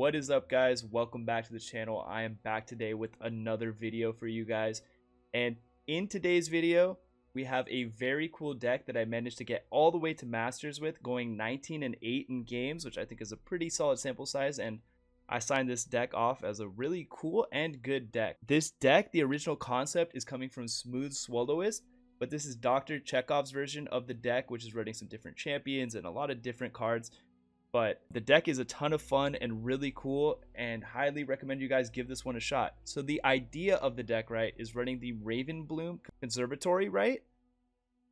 What is up, guys? Welcome back to the channel. I am back today with another video for you guys, and in today's video we have a very cool deck that I managed to get all the way to Masters with, going 19-8 in games, which I think is a pretty solid sample size, and I signed this deck off as a really cool and good deck. This deck, the original concept, is coming from Smooth Swallowist, but this is Dr. Chekhov's version of the deck, which is running some different champions and a lot of different cards. But the deck is a ton of fun and really cool, and highly recommend you guys give this one a shot. So the idea of the deck, right, is running the Ravenbloom Conservatory, right?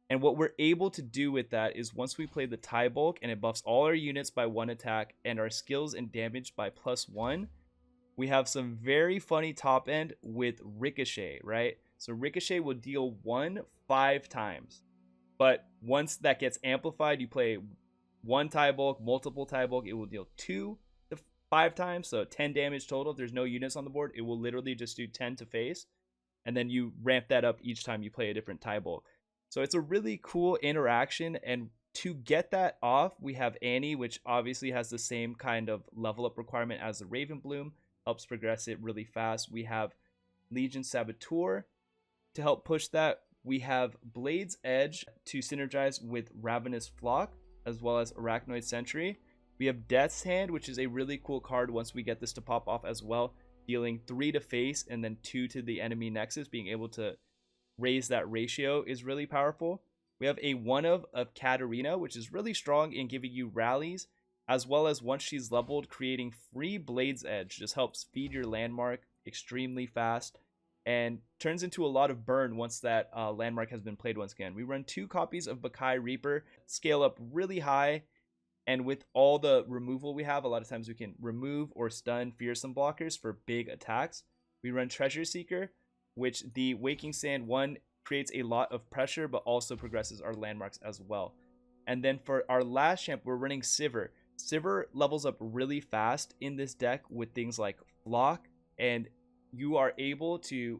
And what we're able to do with that is once we play the Tybaulk and it buffs all our units by 1 attack and our skills and damage by +1, we have some very funny top end with Ricochet, right? So Ricochet will deal 1 5 times. But once that gets amplified, you play 1 Tybaulk, multiple Tybaulk, it will deal 2 to 5 times, so 10 damage total. If there's no units on the board, it will literally just do 10 to face, and then you ramp that up each time you play a different Tybaulk. So it's a really cool interaction, and to get that off, we have Annie, which obviously has the same kind of level up requirement as the Ravenbloom, helps progress it really fast. We have Legion Saboteur to help push that. We have Blade's Edge to synergize with Ravenous Flock, as well as Arachnoid Sentry. We have Death's Hand, which is a really cool card once we get this to pop off as well, dealing 3 to face and then 2 to the enemy nexus. Being able to raise that ratio is really powerful. We have a 1-of Katarina, which is really strong in giving you rallies, as well as once she's leveled, creating free Blade's Edge. Just helps feed your landmark extremely fast and turns into a lot of burn once that landmark has been played once again. We run 2 copies of Bakai Reaper, scale up really high, and with all the removal we have, a lot of times we can remove or stun fearsome blockers for big attacks. We run Treasure Seeker, which the Waking Sand 1 creates a lot of pressure, but also progresses our landmarks as well. And then for our last champ, we're running Sivir. Sivir levels up really fast in this deck with things like Flock, and you are able to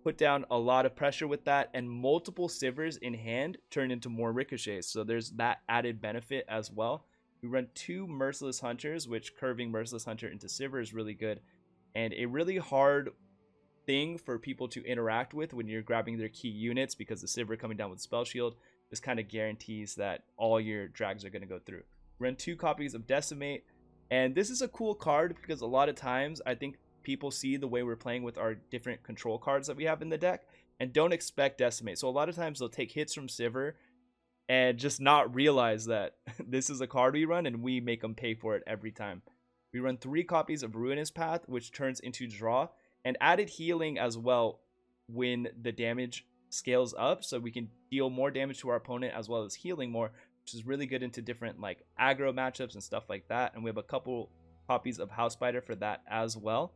put down a lot of pressure with that, and multiple Sivirs in hand turn into more Ricochets, so there's that added benefit as well. We run 2 Merciless Hunters, which curving Merciless Hunter into Sivir is really good, and a really hard thing for people to interact with when you're grabbing their key units, because the Sivir coming down with Spell Shield just kind of guarantees that all your drags are going to go through. We run 2 copies of Decimate, and this is a cool card because a lot of times I think people see the way we're playing with our different control cards that we have in the deck and don't expect Decimate. So a lot of times they'll take hits from Sivir and just not realize that this is a card we run, and we make them pay for it every time. We run 3 copies of Ruinous Path, which turns into draw, and added healing as well when the damage scales up, so we can deal more damage to our opponent as well as healing more, which is really good into different like aggro matchups and stuff like that. And we have a couple copies of House Spider for that as well.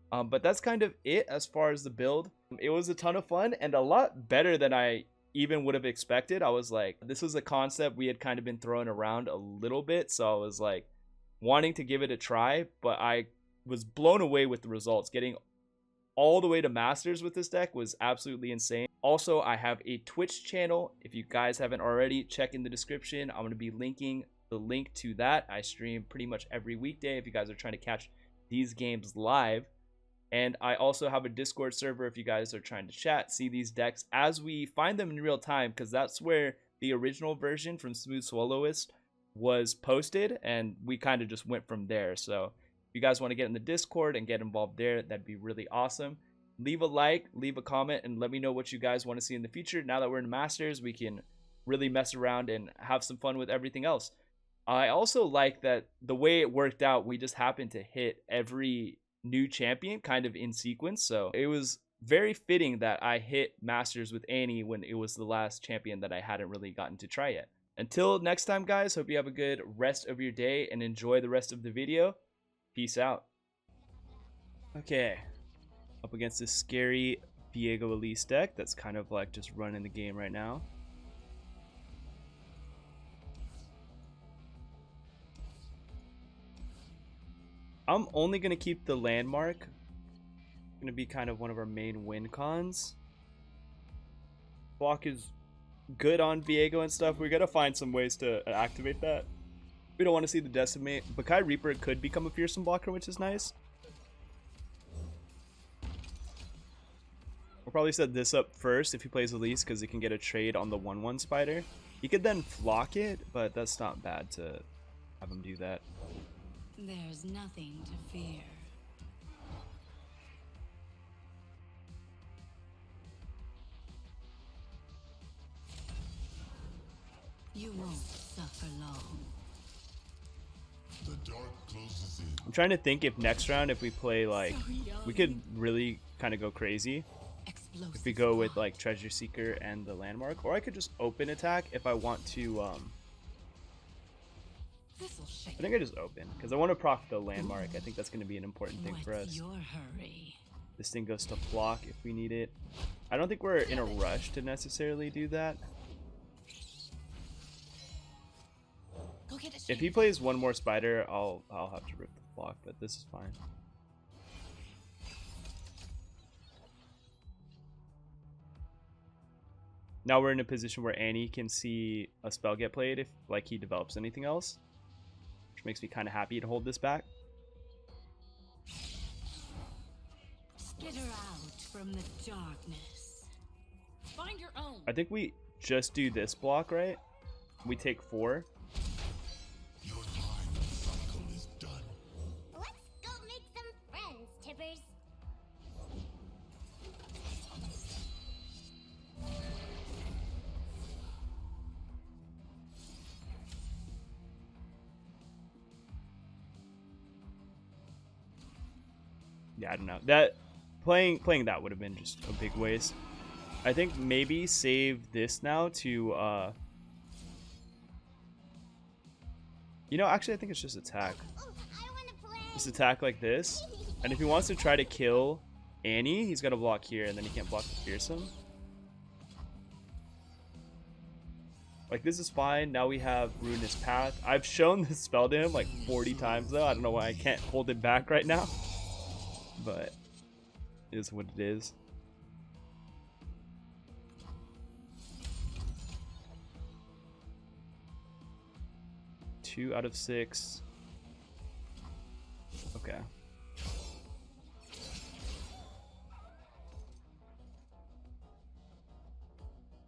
But that's kind of it as far as the build. It was a ton of fun and a lot better than I even would have expected. I was like, this was a concept we had kind of been throwing around a little bit, so I was like wanting to give it a try, but I was blown away with the results. Getting all the way to Masters with this deck was absolutely insane. Also, I have a Twitch channel. If you guys haven't already, check in the description. I'm going to be linking the link to that. I stream pretty much every weekday if you guys are trying to catch these games live. And I also have a Discord server if you guys are trying to chat, see these decks as we find them in real time, because that's where the original version from Smooth Swallowist was posted, and we kind of just went from there. So if you guys want to get in the Discord and get involved there, that'd be really awesome. Leave a like, leave a comment, and let me know what you guys want to see in the future. Now that we're in Masters, we can really mess around and have some fun with everything else. I also like that the way it worked out, we just happened to hit every new champion kind of in sequence, so it was very fitting that I hit Masters with Annie when it was the last champion that I hadn't really gotten to try yet. Until next time, guys, hope you have a good rest of your day and enjoy the rest of the video. Peace out. Okay, up against this scary Viego Elise deck that's kind of like just running the game right now. I'm only going to keep the landmark. Going to be kind of one of our main win cons. Block is good on Viego and stuff. We got to find some ways to activate that. We don't want to see the decimate. Bakai Reaper could become a fearsome blocker, which is nice. We'll probably set this up first if he plays Elise, because he can get a trade on the 1/1 spider. He could then flock it, but that's not bad to have him do that. There's nothing to fear. You won't suffer long. The dark closes in. I'm trying to think if next round, if we play like, we could really kind of go crazy. If we go with like Treasure Seeker and the Landmark, or I could just open attack if I want to. I think I just open because I want to proc the Landmark. I think that's going to be an important thing for us. Your hurry? This thing goes to block if we need it. I don't think we're in a rush to necessarily do that. Go get If he plays one more spider, I'll have to rip the block, but this is fine. Now we're in a position where Annie can see a spell get played if like he develops anything else, which makes me kind of happy to hold this back. Skitter out from the darkness. Find your own. I think we just do this block, right? We take 4. Your time cycle is done. Let's go make some friends, Tippers. Yeah, I don't know. That playing that would have been just a big waste. I think maybe save this now to you know, actually I think it's just attack. Oh, I wanna play. Just attack like this. And if he wants to try to kill Annie, he's got to block here, and then he can't block the fearsome. Like, this is fine. Now we have Ruinous Path. I've shown this spell to him like 40 times though. I don't know why I can't hold it back right now. But it is what it is. Two out of 6. Okay.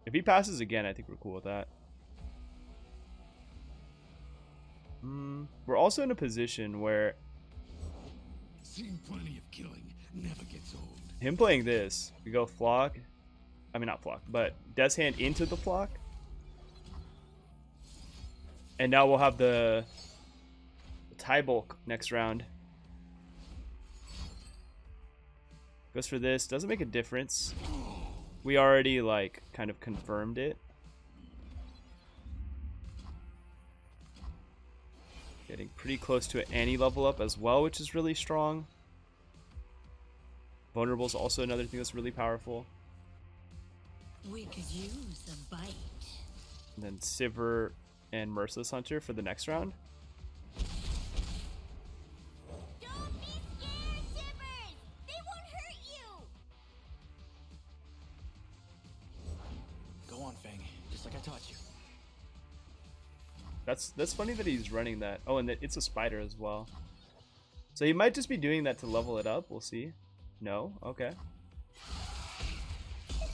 If he passes again, I think we're cool with that. We're also in a position where Seen plenty of killing, never gets old. him playing this, we go flock. I mean, not flock, but Death's Hand into the flock. And now we'll have the Tybaulk next round. Goes for this. Doesn't make a difference. We already, like, kind of confirmed it. Getting pretty close to any level up as well, which is really strong. Vulnerable is also another thing that's really powerful. We could use a bite. And then Sivir and Merciless Hunter for the next round. Don't be scared, Tippers. They won't hurt you. Go on, Fang, just like I taught you. That's funny that he's running that. Oh, and that it's a spider as well. So he might just be doing that to level it up. We'll see. No? Okay. Tippers.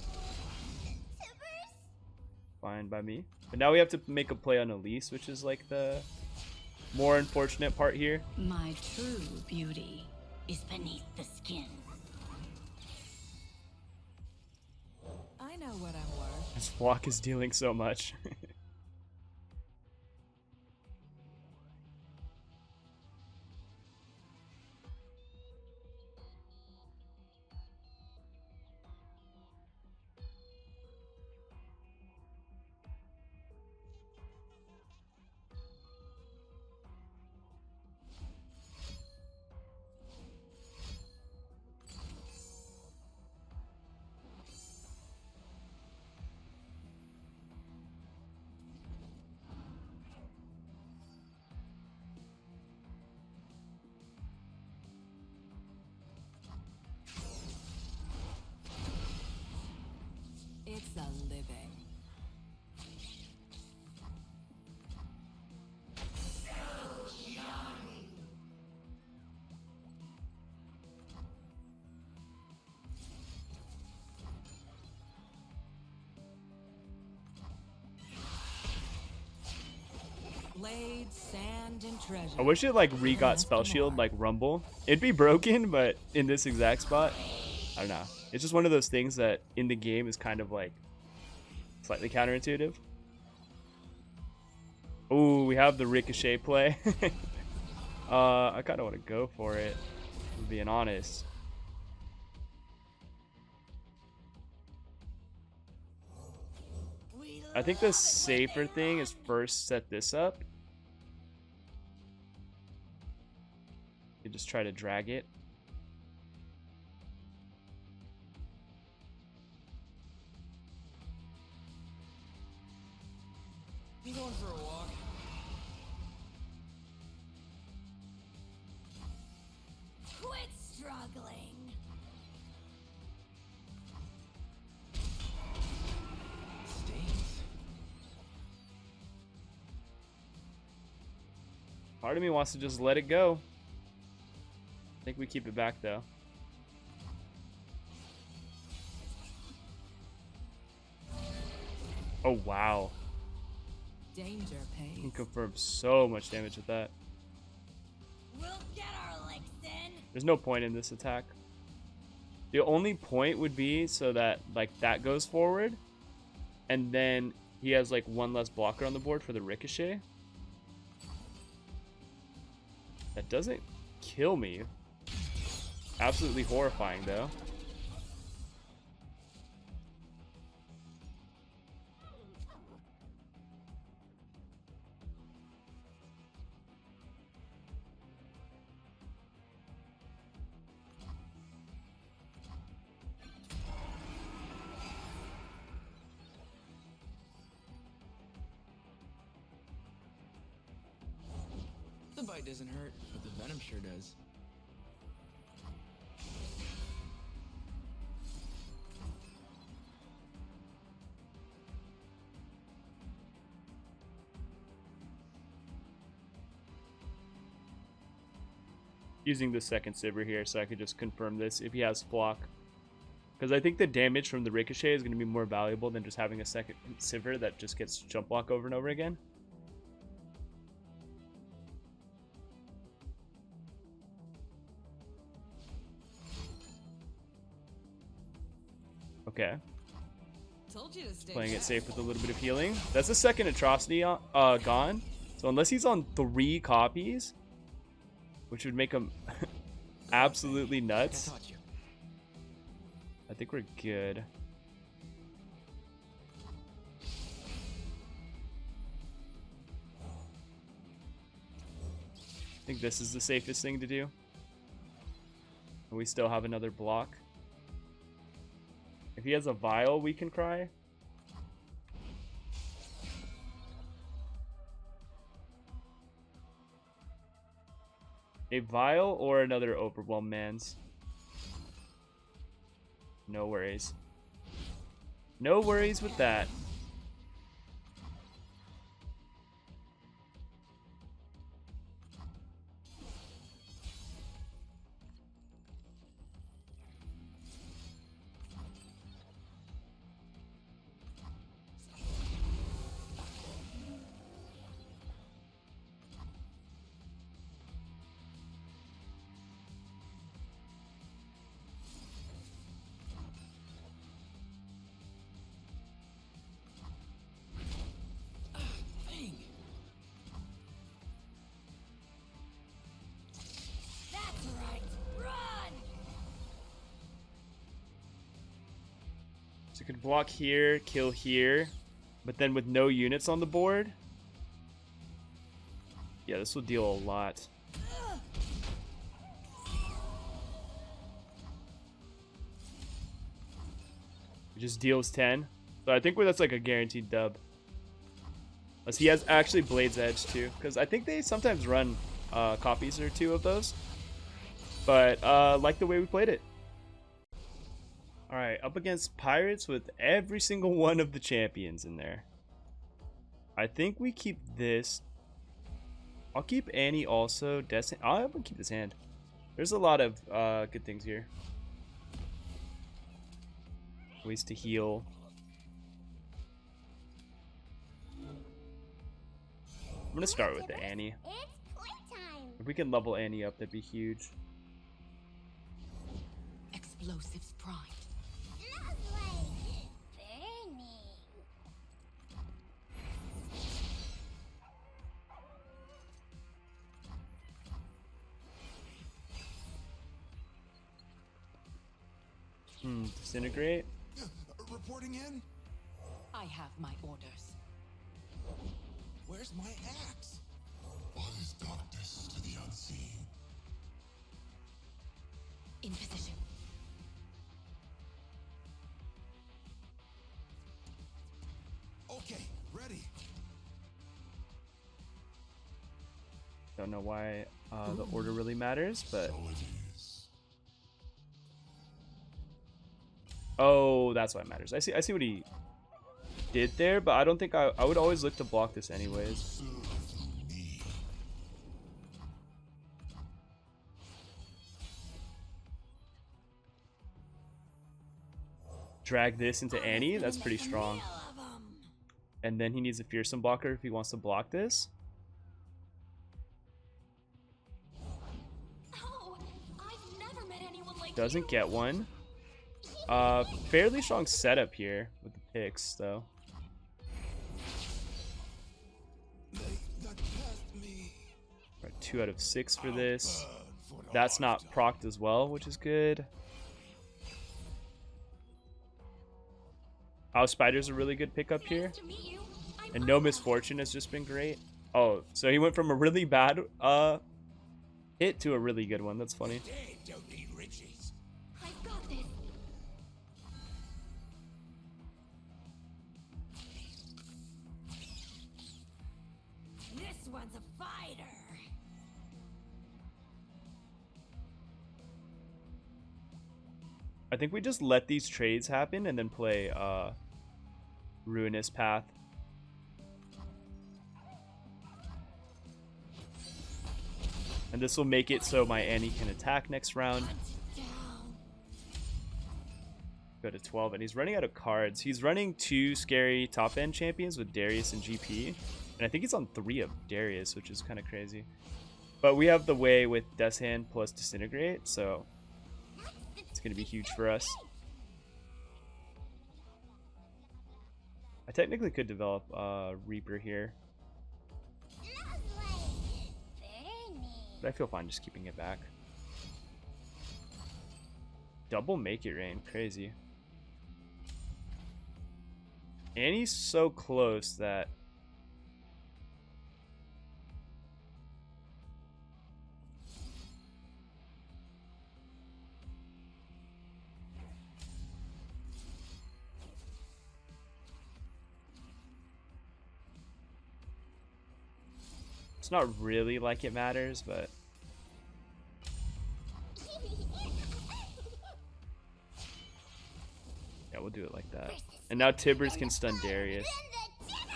Fine by me. But now we have to make a play on Elise, which is like the more unfortunate part here. My true beauty is beneath the skin. I know what I'm worth. His flock is dealing so much. wood, sand, and treasure. I wish it like re-got spell shield like Rumble. It'd be broken, but in this exact spot, I don't know. It's just one of those things that in the game is kind of like slightly counterintuitive. Ooh, we have the Ricochet play. I kind of want to go for it, if I'm being honest. I think the safer thing is first set this up. You just try to drag it. I'm going for a walk. Quit struggling. Stings. Part of me wants to just let it go. I think we keep it back though. Oh wow. Danger I can pays. confirm so much damage with that. We'll get our licks in. There's no point in this attack. The only point would be so that like that goes forward, and then he has like one less blocker on the board for the Ricochet. That doesn't kill me. Absolutely horrifying though. The bite doesn't hurt, but the venom sure does. Using the second Sivir here so I could just confirm this if he has Flock. Because I think the damage from the Ricochet is going to be more valuable than just having a second Sivir that just gets jump block over and over again. Okay. Told you to stay Playing it back. safe with a little bit of healing. That's the second atrocity gone. So unless he's on 3 copies, which would make him absolutely I nuts, taught you. I think we're good. I think this is the safest thing to do. And we still have another block. If he has a vial, we can cry. A vial or another overwhelm man's. No worries. No worries with that. Dang. That's right. Run. So you can block here, kill here, but then with no units on the board. Yeah, this will deal a lot. It just deals 10. So I think that's like a guaranteed dub. Unless he has actually Blade's Edge too. Because I think they sometimes run copies or 2 of those. But like the way we played it. Alright, up against Pirates with every single one of the champions in there. I think we keep this. I'll keep Annie also. Destiny. I'm gonna keep this hand. There's a lot of good things here. Ways to heal. gonna start with the Annie. It's playtime. If we can level Annie up, that'd be huge. Explosives primed. Lovely. Burning. Disintegrate. Reporting in? I have my orders. Where's my axe? What is darkness to the unseen? In position. Okay, ready. Don't know why the order really matters, but So it is. oh, that's why it matters. I see what he did there, but I don't think I would always look to block this anyways. Serve through me. Drag this into Annie. That's pretty strong. And then he needs a fearsome blocker if he wants to block this. Oh, I've never met anyone like Doesn't get one. Fairly strong setup here with the picks, though. They got past me. Right, 2 out of 6 for this. Burn for the That's not heart. procced as well, which is good. Oh, Spider's a really good pickup here. to meet you. And No Misfortune has just been great. Oh, so he went from a really bad hit to a really good one. That's funny. They don't need riches. I've got this. This one's a fighter. I think we just let these trades happen and then play Ruinous Path. And this will make it so my Annie can attack next round. Go to 12, and he's running out of cards. He's running 2 scary top end champions with Darius and GP. And I think he's on 3 of Darius, which is kind of crazy. But we have the way with Death's Hand plus Disintegrate, so it's going to be huge for us. I technically could develop Reaper here, Lovely. Burning. but I feel fine just keeping it back. Double Make It Rain, crazy. Annie's so close that it's not really like it matters, but yeah, we'll do it like that. And now Tibbers can stun Darius. Then the Tibbers!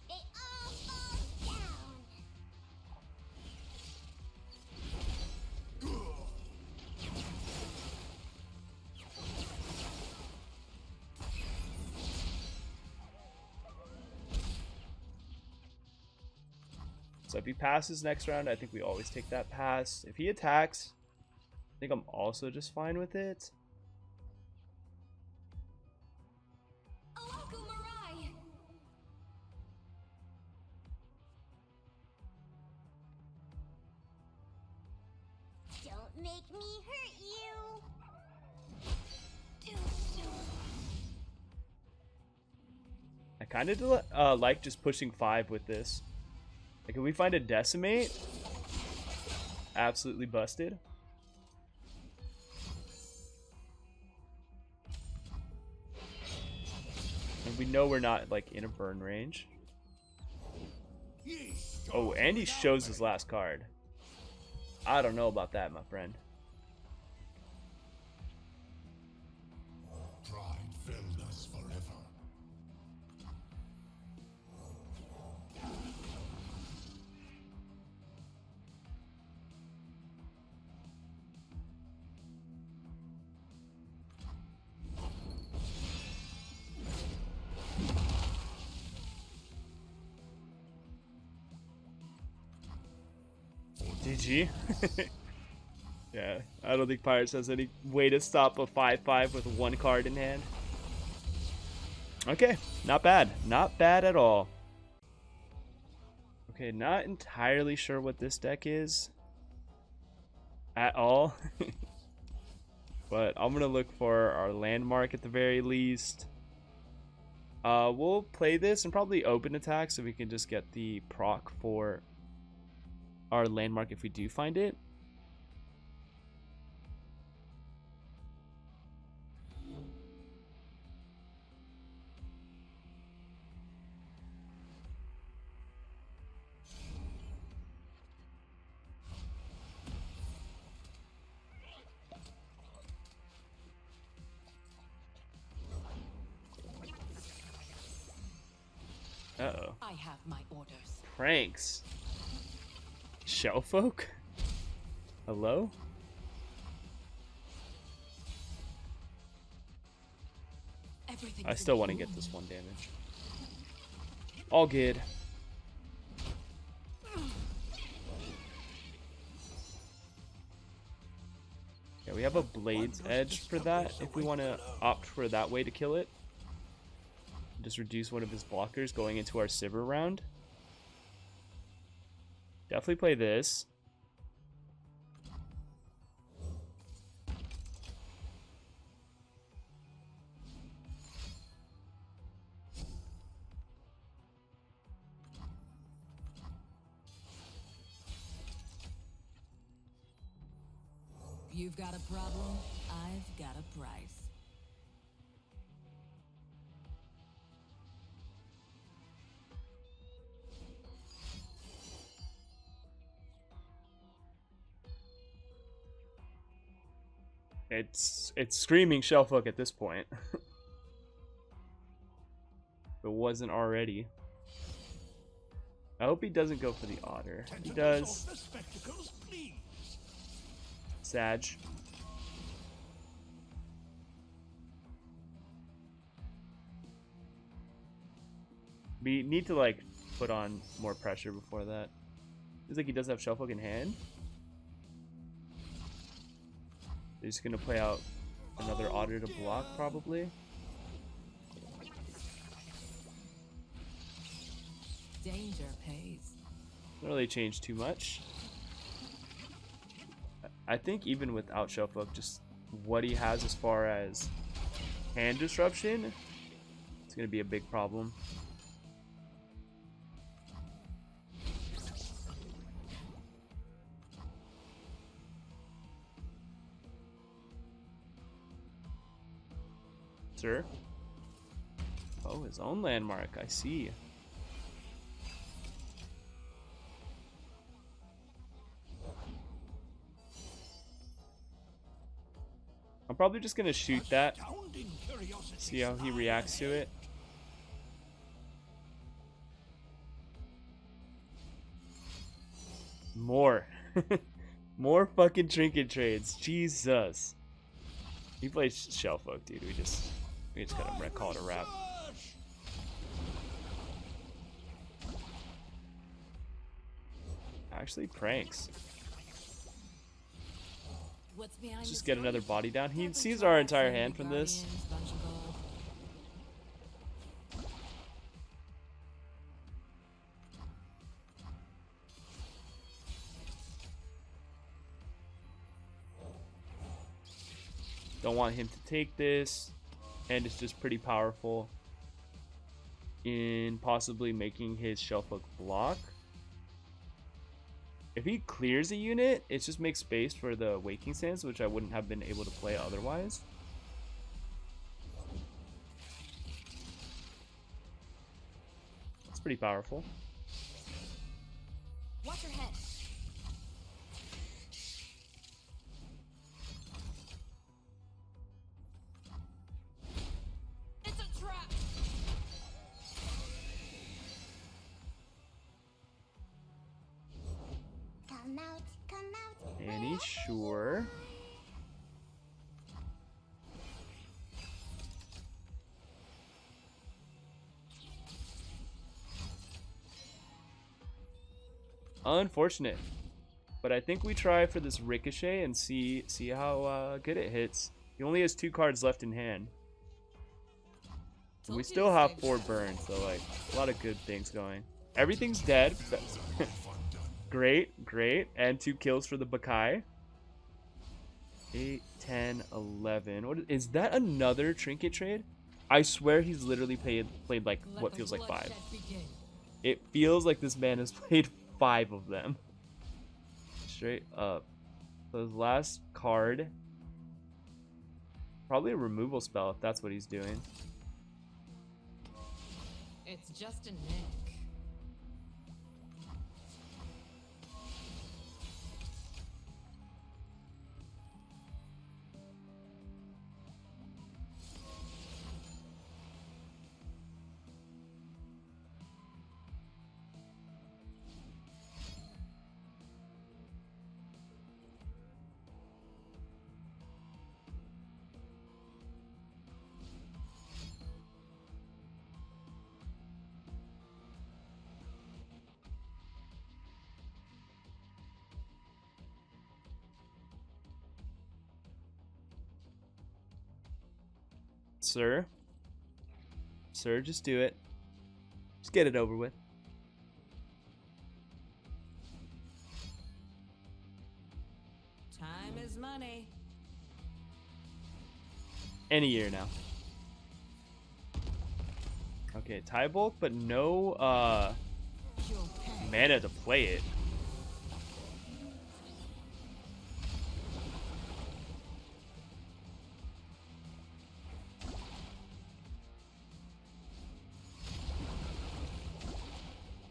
They all fall down. So if he passes next round, I think we always take that pass. If he attacks, I think I'm also just fine with it. Alaku Marai. Don't make me hurt you. Too soon. I kind of like just pushing 5 with this. Like if we find a Decimate, absolutely busted. And we know we're not like in a burn range. Oh, and he shows his last card. I don't know about that, my friend. Pride filled us forever. GG. Yeah, I don't think Pirates has any way to stop a 5-5 with one card in hand. Okay, not bad. Not bad at all. Okay, not entirely sure what this deck is at all. But I'm going to look for our landmark at the very least. We'll play this and probably open attack so we can just get the proc for our landmark if we do find it. Uh-oh. I have my orders. Pranks. Shellfolk? Hello? I still want to get this 1 damage. All good. Yeah, we have a Blade's Edge for that if we want to opt for that way to kill it. Just reduce one of his blockers going into our Sivir round. Definitely play this. You've got a problem, I've got a price. It's screaming Shellfolk at this point. If it wasn't already. I hope he doesn't go for the otter. He does. Sag. We need to like put on more pressure before that. Seems like he does have Shellfolk in hand. He's gonna play out another otter to block probably. Danger pays. Doesn't really change too much. I think even without Shellfolk, just what he has as far as hand disruption, it's gonna be a big problem. Sir? Oh, his own landmark, I see. I'm probably just gonna shoot that. See how he reacts to it. More. More fucking trinket trades. Jesus. He plays Shellfolk, dude. We just gotta call it a wrap. Actually, pranks. Let's just get another body down. He sees our entire hand from this. Don't want him to take this, and it's just pretty powerful in possibly making his Shellfolk block. If he clears a unit, it just makes space for the Waking Sands, which I wouldn't have been able to play otherwise. It's pretty powerful. Watch your head. It's a trap. Come out, come out. Annie, sure. Unfortunate. But I think we try for this Ricochet and see how good it hits. He only has 2 cards left in hand. And we still have 4 burns, so like a lot of good things going. Everything's dead. Great, great. And 2 kills for the Bakai. 8, 10, 11. What is that? Another trinket trade? I swear he's literally played like what feels like 5. It feels like this man has played 5 of them. Straight up. So his last card, probably a removal spell if that's what he's doing. It's just a nick. Sir, just do it. Just get it over with. Time is money. Any year now. Okay, Tybaulk, but no mana to play it.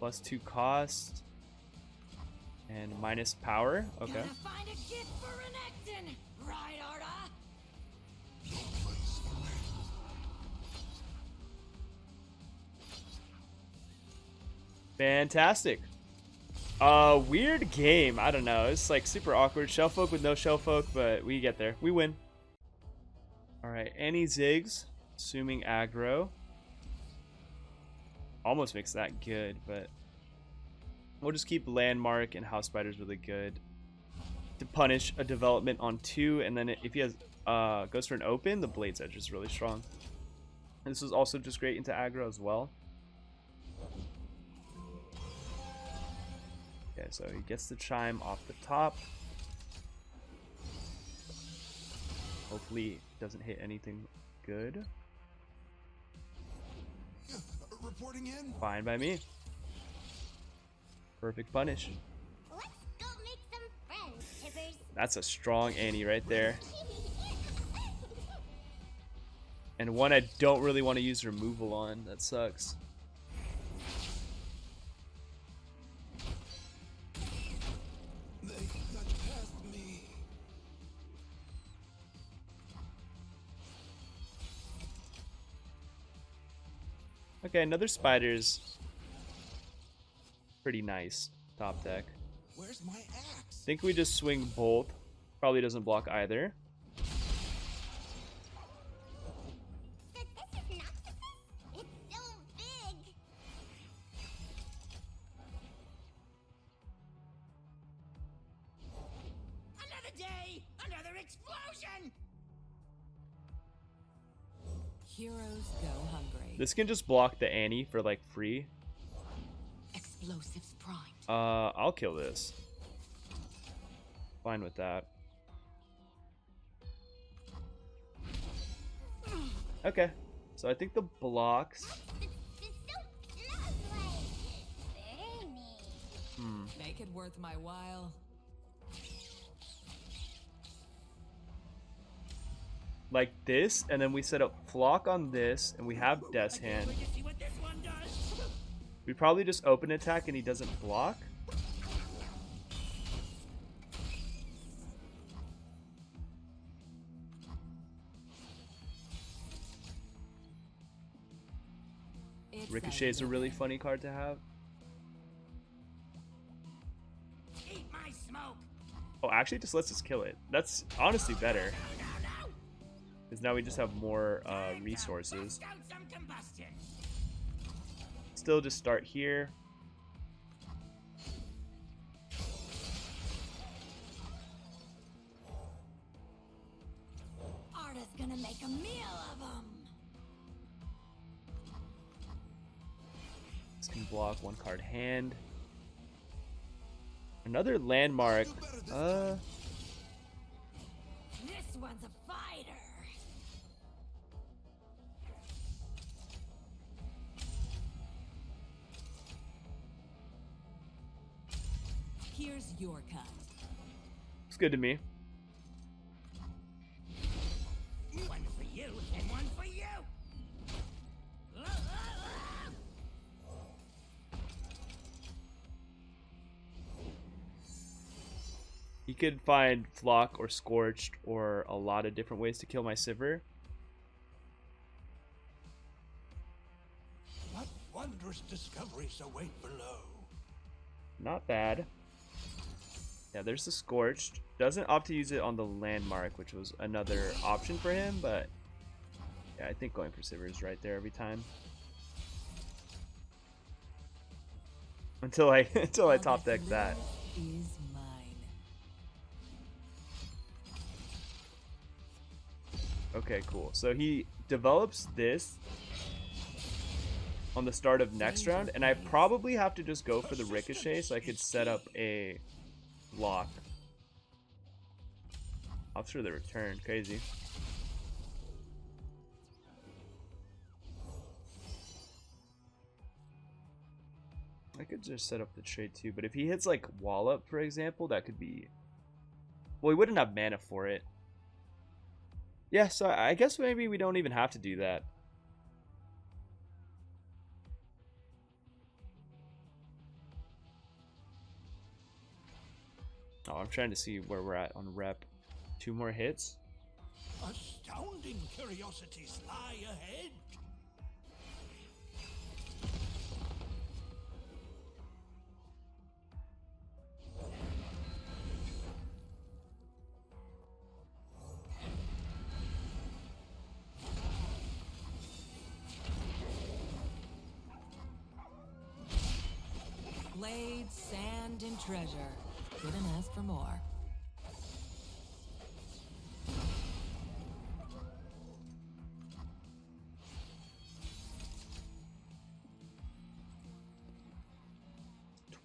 +2 cost and minus power. Okay. Gonna find a gift for Renekton, right, Arda? No place for me. Fantastic. Weird game. I don't know. It's like super awkward. Shellfolk with no Shellfolk, but we get there. We win. All right. Any Ziggs, assuming aggro. Almost makes that good, but we'll just keep Landmark and House Spider's really good to punish a development on 2, and then if he has goes for an open, the Blade's Edge is really strong. And this is also just great into aggro as well. Okay, so he gets the chime off the top. Hopefully it doesn't hit anything good. Reporting in? Fine by me. Perfect punish. Let's go make some friends, Tibbers. That's a strong Annie right there. And one I don't really want to use removal on. That sucks. They got past me. Okay, another spider's pretty nice. Top deck. Where's my axe? Think we just swing both. Probably doesn't block either. This is Noctisus? It's so big. Another day, another explosion. Heroes go hungry. This can just block the Annie for like free. Explosives primed. I'll kill this. Fine with that. Okay, so I think the blocks. This is so lovely. Burny. Make it worth my while. Like this, and then we set up Flock on this, and we have Death's Hand. We probably just open attack and he doesn't block. Ricochet is a really funny card to have. Eat my smoke. Oh, actually, it just lets us kill it. That's honestly better. Because now we just have more resources. Still just start here. This can block 1 card hand. Another landmark. This one's a fighter. Here's your cut. It's good to me. One for you and one for you. He could find Flock or Scorched or a lot of different ways to kill my Sivir. What wondrous discoveries await below? Not bad. Yeah, there's the Scorched. Doesn't opt to use it on the landmark, which was another option for him, but yeah, I think going for Sivir is right there every time. Until I top deck that. Is mine. Okay, cool. So he develops this on the start of next round, and I probably have to just go for the Ricochet so I could set up a block. Opts for the return. Crazy. I could just set up the trade too, but if he hits like Wallop, for example, that could be... Well, he wouldn't have mana for it. Yeah, so I guess maybe we don't even have to do that. Oh, I'm trying to see where we're at on rep. 2 more hits. Astounding curiosities lie ahead. Blades, sand, and treasure. Couldn't ask for more.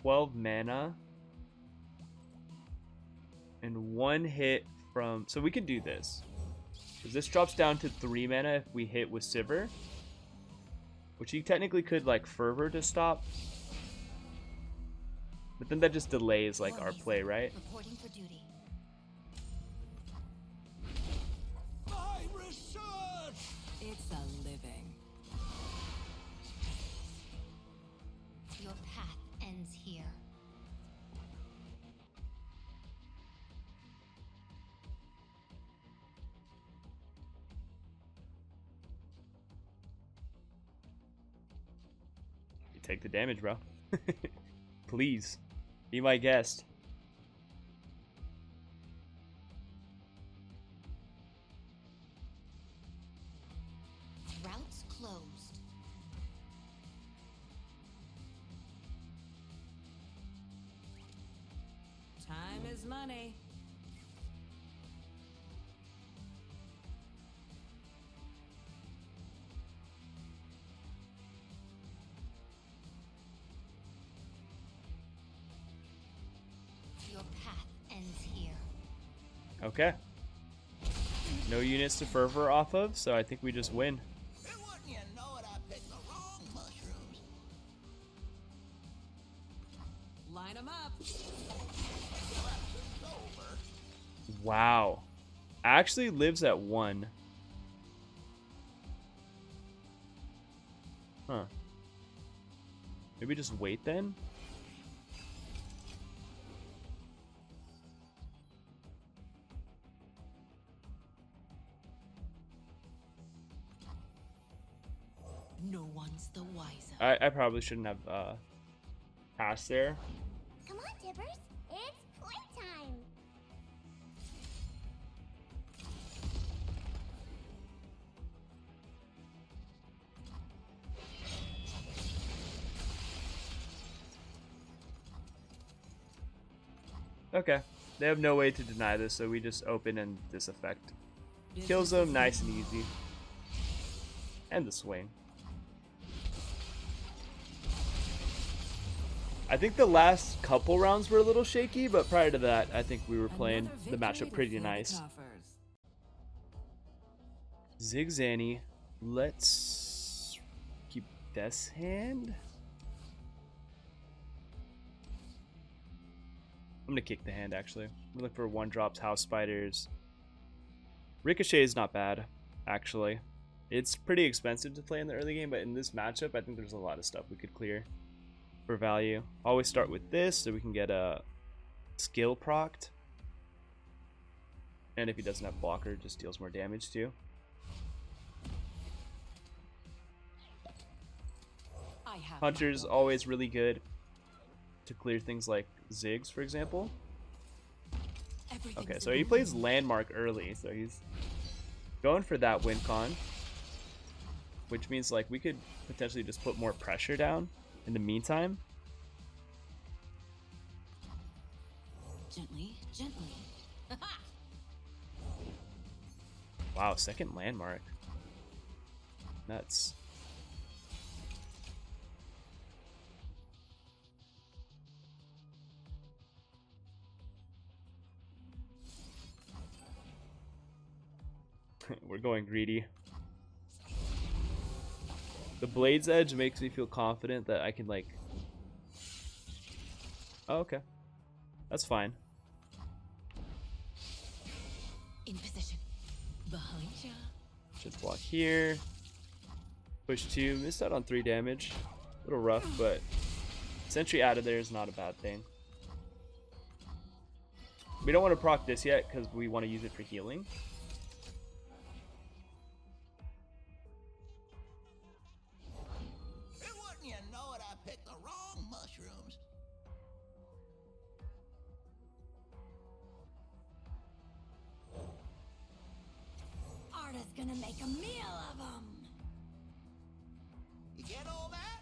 $12 mana. And 1 hit from... So we could do this. Because this drops down to 3 mana if we hit with Sivir. Which he technically could like Fervor to stop. But then that just delays like our play, right? Reporting for duty. My research! It's a living. Your path ends here. You take the damage, bro. Please. Be my guest. Routes closed. Time is money. Your path ends here. Okay. No units to Fervor off of, so I think we just win. And wouldn't you know it, I picked the wrong mushrooms. Line them up. Wow. Actually lives at 1. Huh. Maybe just wait then? No one's the wiser. I probably shouldn't have passed there. Come on, Tibbers. It's playtime. Okay. They have no way to deny this, so we just open and disaffect. Kills them nice and easy. And the swing. I think the last couple rounds were a little shaky, but prior to that, I think we were playing the matchup pretty nice. Zigzanny. Let's keep Death's Hand. I'm gonna kick the hand actually. I'm gonna look for 1-drops, House Spiders. Ricochet is not bad, actually. It's pretty expensive to play in the early game, but in this matchup, I think there's a lot of stuff we could clear for value. Always start with this so we can get a skill procced. And if he doesn't have blocker, it just deals more damage too. Hunter's always really good to clear things like Ziggs, for example. Okay, so he plays Landmark early, so he's going for that win con, which means like we could potentially just put more pressure down in the meantime. Gently, gently. Wow, second Landmark. Nuts. We're going greedy. The Blade's Edge makes me feel confident that I can like... Oh, okay. That's fine. In position. Behind ya. Should block here. Push 2. Missed out on 3 damage. A little rough, but Sentry out of there is not a bad thing. We don't want to proc this yet because we want to use it for healing. Gonna make a meal of them. You get all that?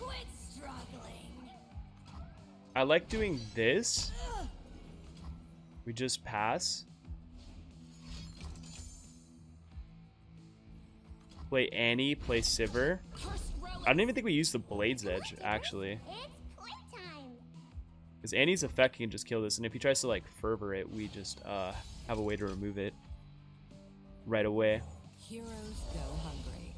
Quit struggling. I like doing this. We just pass. Play Annie, play Sivir. I don't even think we use the Blade's Edge, actually. It's playtime. Because Annie's effect can just kill this, and if he tries to like fervor it, we just have a way to remove it right away. Heroes go hungry.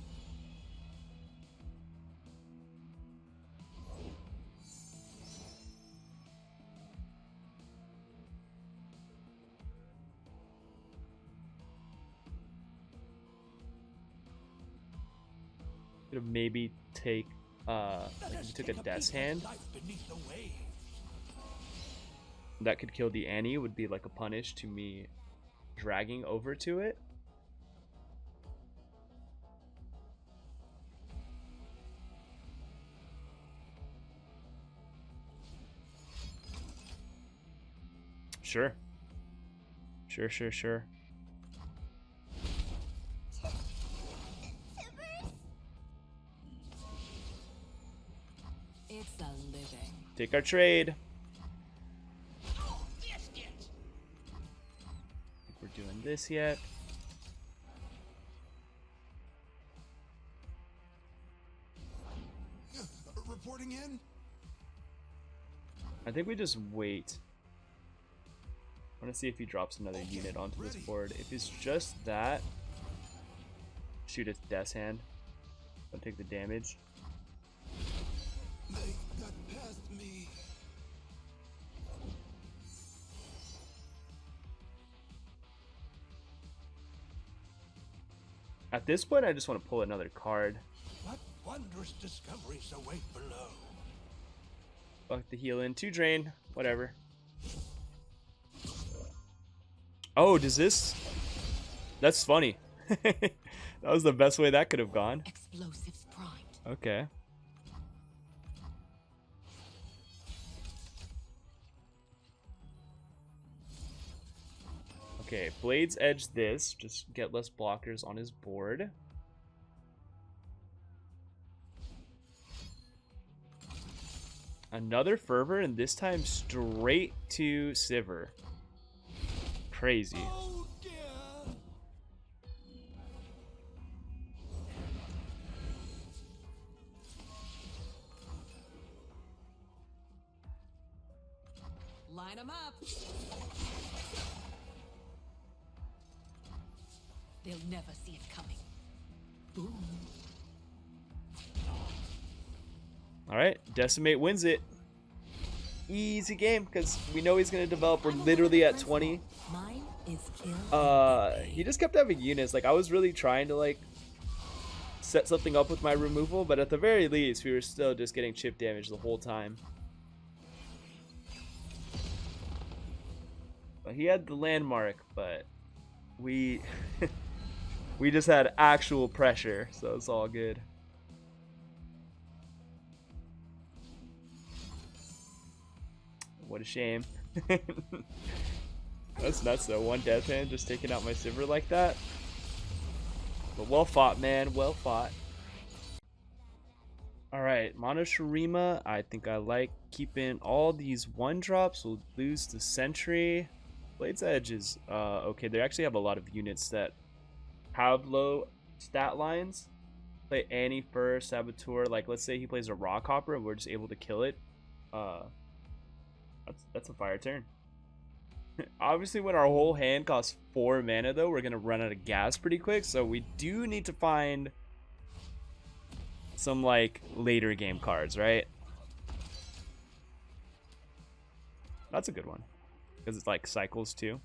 Could maybe take like if we took a Death's Hand. That could kill the Annie, would be like a punish to me dragging over to it. Sure. Sure. It's a living. Take our trade. Oh, biscuits! Think we're doing this yet. Reporting in? I think we just wait. I want to see if he drops another unit onto this board. If it's just that, shoot its Death's Hand. Don't take the damage. They got past me. At this point, I just want to pull another card. What wondrous discoveries await below? Fuck the heal in. 2 drain. Whatever. Oh, does this... That's funny. That was the best way that could have gone. Explosives primed. Okay. Okay, Blade's Edge this. Just get less blockers on his board. Another Fervor, and this time straight to Sivir. Crazy. Oh dear! Line them up. They'll never see it coming. Boom. All right, Decimate wins it. Easy game because we know he's gonna develop. We're literally at 20. Mine is kill. He just kept having units. Like I was really trying to like set something up with my removal, but at the very least, we were still just getting chip damage the whole time. But he had the landmark, but we we just had actual pressure, so it's all good. What a shame. That's nuts though. One death hand just taking out my Sivir like that. But well fought, man. Well fought. Alright, Mono Shurima. I think I like keeping all these 1-drops. We'll lose the Sentry. Blade's Edge is okay. They actually have a lot of units that have low stat lines. Play Annie first, Saboteur. Like, let's say he plays a Rock Hopper and we're just able to kill it. That's a fire turn. Obviously, when our whole hand costs 4 mana, though, we're going to run out of gas pretty quick. So we do need to find some, like, later game cards, right? That's a good one. Because it's, like, cycles, too.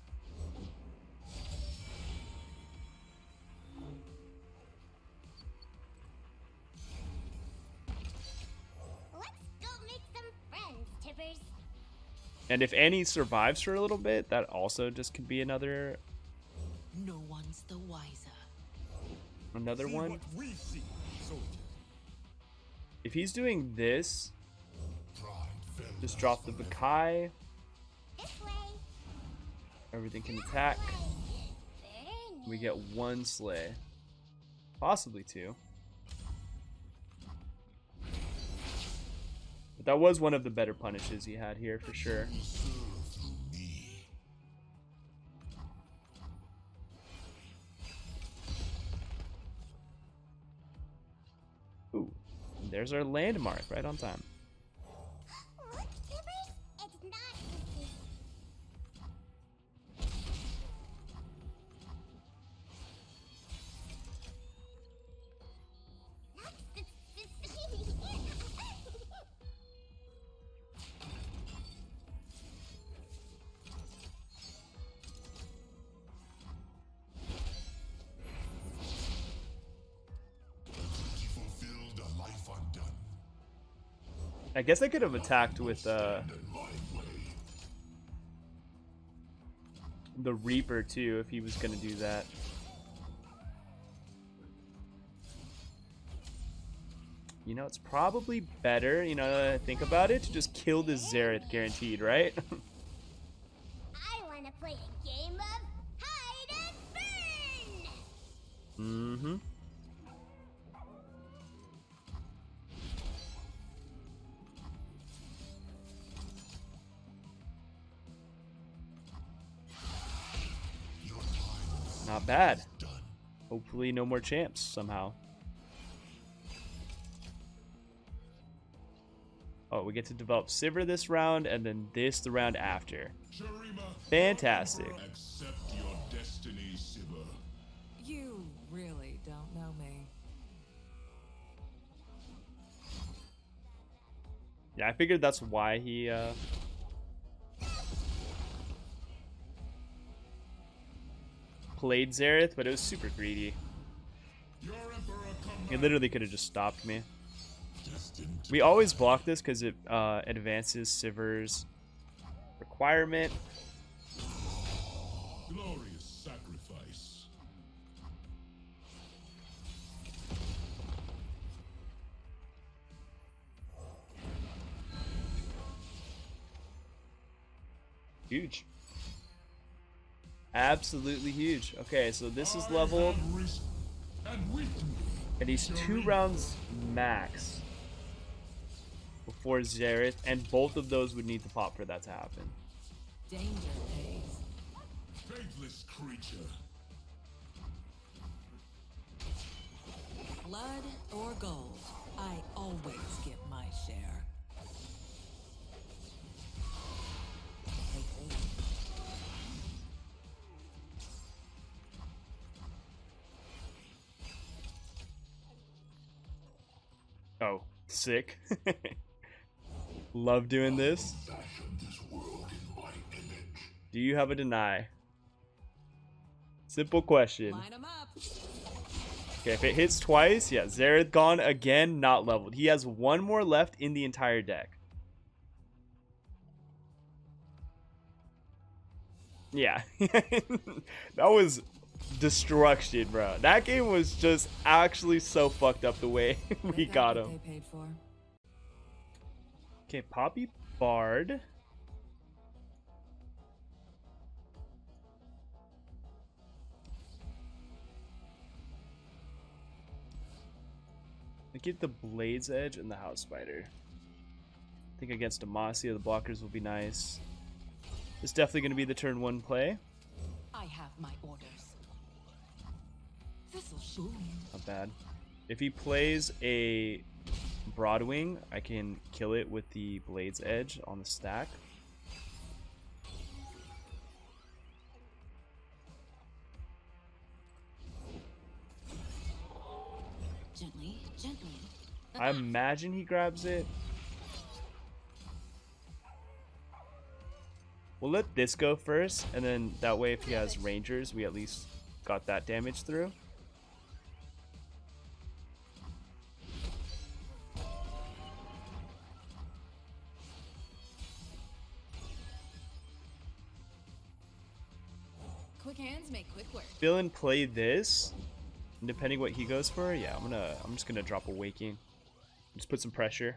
Let's go make some friends, Tibbers. And if Annie survives for a little bit, that also just could be another No one's the wiser. one. What we see, soldier. If he's doing this, Pride fell just drop the Vakai. This way. Everything can attack. Burn. We get 1 Slay. Possibly 2. But that was one of the better punishes he had here for sure. serve through me. Ooh, there's our landmark right on time. Look, Tibbers, it's not easy. He fulfilled a life undone. I guess I could have attacked with In my way. the Reaper too if he was gonna do that. You know, it's probably better, you know, that I think about it, to just kill this Xerath guaranteed, right? I want to play a game of hide and burn. Mm-hmm. Your time Not bad. is done. Hopefully no more champs somehow. Oh, we get to develop Sivir this round, and then this the round after. Shurima, Fantastic. accept your destiny, Sivir. You really don't know me. Yeah, I figured that's why he, played Xerath, but it was super greedy. Your emperor He commands. literally could have just stopped me. Destined to We always block this because it advances Sivir's requirement. Glorious sacrifice. Huge. Absolutely huge. Okay, so this is leveled, I have risked and with me. and he's 2 rounds max before Xerath, and both of those would need to pop for that to happen. Danger pays. Faithless creature. Blood or gold, I always get my share. Sick. Love doing this. Fashion this world in my image. Do you have a deny? Simple question. Line 'em up. Okay, if it hits twice, yeah, Xerath gone again, not leveled. He has one more left in the entire deck. Yeah. That was destruction, bro. That game was just actually so fucked up the way we got him. They paid for. Okay, Poppy Bard. I get the Blade's Edge and the House Spider. I think against Demacia, the blockers will be nice. It's definitely going to be the turn 1 play. I have my orders. This'll show you. Not bad. If he plays a Broadwing, I can kill it with the Blade's Edge on the stack. Gently, gently. I imagine he grabs it. We'll let this go first, and then that way if he has Rangers, we at least got that damage through. Quick hands make quick work. Villain play this, and depending what he goes for, yeah, I'm just gonna drop a Waking. Just put some pressure.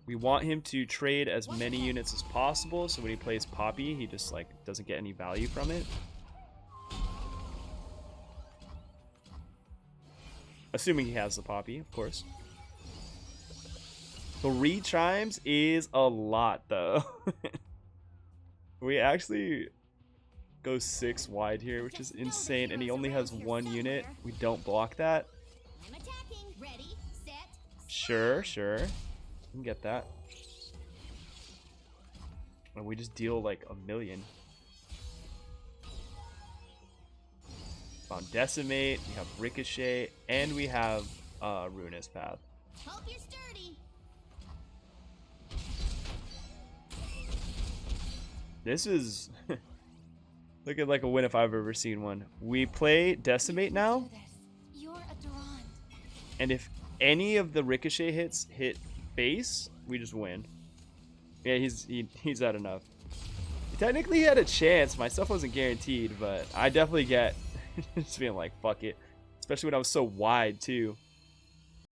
We want him to trade as many units as possible, so when he plays Poppy, he just like doesn't get any value from it. Assuming he has the Poppy, of course. 3 chimes is a lot, though. We actually go 6 wide here, which is insane, and he only has 1 unit. We don't block that. I'm attacking. Ready, set. Sure. I can get that. And we just deal like a million. Found Decimate, we have Ricochet, and we have Ruinous Path. Hope you're sturdy. This is looking like a win if I've ever seen one. We play Decimate now, You're a Durand. and if any of the Ricochet hits hit base, we just win. Yeah, he's had enough. Technically, he had a chance. My stuff wasn't guaranteed, but I definitely get just being like, fuck it. Especially when I was so wide, too.